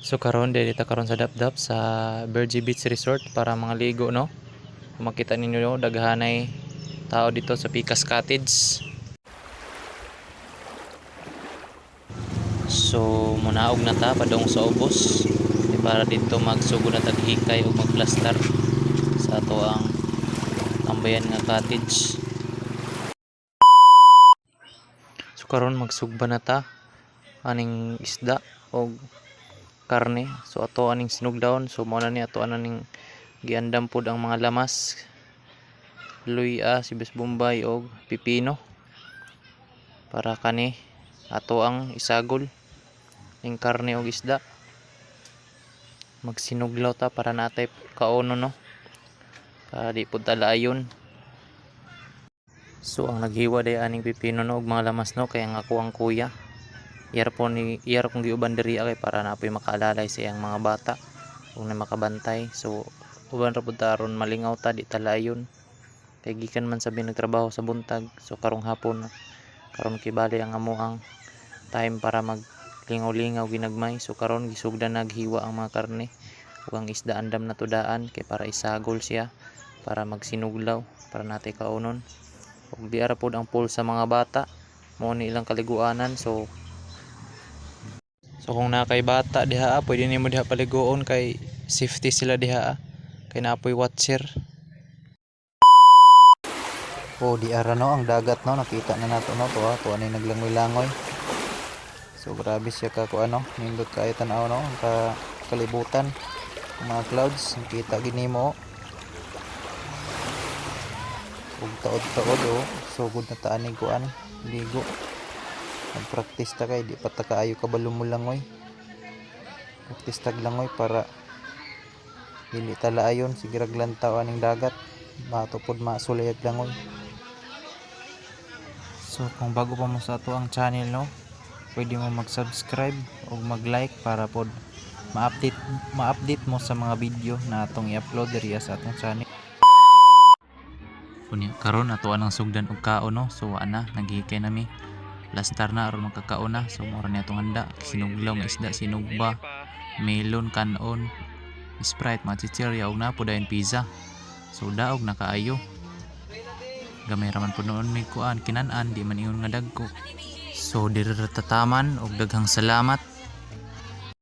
So karon dito karon sa Dapdap sa Virgin Beach Resort para mga ligo, no. Kung makita ninyo, no, daghanay tao dito sa Picas Cottage. So munaog na ta padung sa ubos para dito magsugo na taghikay o magplastar sa ato ang tambayan nga cottage. So karon magsugba na ta aning isda o karne. So ato aning sinugdaon, so mao na ni ato aning giandam pod ang mga lamas, luya, sibuyas bombay og pipino para kani ato ang isagol ning karne og isda. Magsinuglaw ta para natay kaono, no, para di pud talaayon. So ang naghiwa day aning pipino, no, og mga lamas, no, kay ang ako ang kuya iyar kong giuban diri kay para napoy makaalalay sa iyang mga bata kung na makabantay. So uban ra pud taron malingaw ta di talayon kay gikan man sabi nagtrabaho sa buntag. So karong hapon karon kibali ang amuang time para maglingaw-lingaw ginagmay. So karon gisugdan naghiwa ang mga karne ug ang isda andam na tudaan kay para isagol siya para magsinuglaw para natay kaunon. Ug biara pod ang pool sa mga bata, mao ni ilang kaliguanan. So kung na kay bata diha, pwede nimo diha paliguon kay safety sila diha, kay naapoy watcher. O di ara, no, ang dagat, no, nakita na nato, no, to ani naglangoy-langoy. So grabe siya ka ko ano, nindot kay tan-aw, no, ang kalibutan, ang mga clouds nakita ginimo. Ug taod-taod, sugod na ta ani kuan ligo. Nagpractice ta kay di pa ta kaayo kabalo mo langoy. Practice tag langoy para dili ta laayon sige raglantaw aning dagat matupod masulayag langoy. So kung bago pa mo sa ato ang channel, no, pwede mo mag-subscribe o mag-like para pod ma-update mo sa mga video na atong i-upload diri sa atong channel. Kunya karon ato anang sugdan og kaon, no. So ana naghihikay nami plastar na aron magkakaon na. So mora ni atong handa, sinuglaw nga isda, sinugba, melon, kanon, Sprite, mga chichirya ug na po dayon pizza. So daog na kaayo, gamay raman po noon may kuan kinan-an, di man ingon nga dagko. So diri ra tataman og daghang salamat.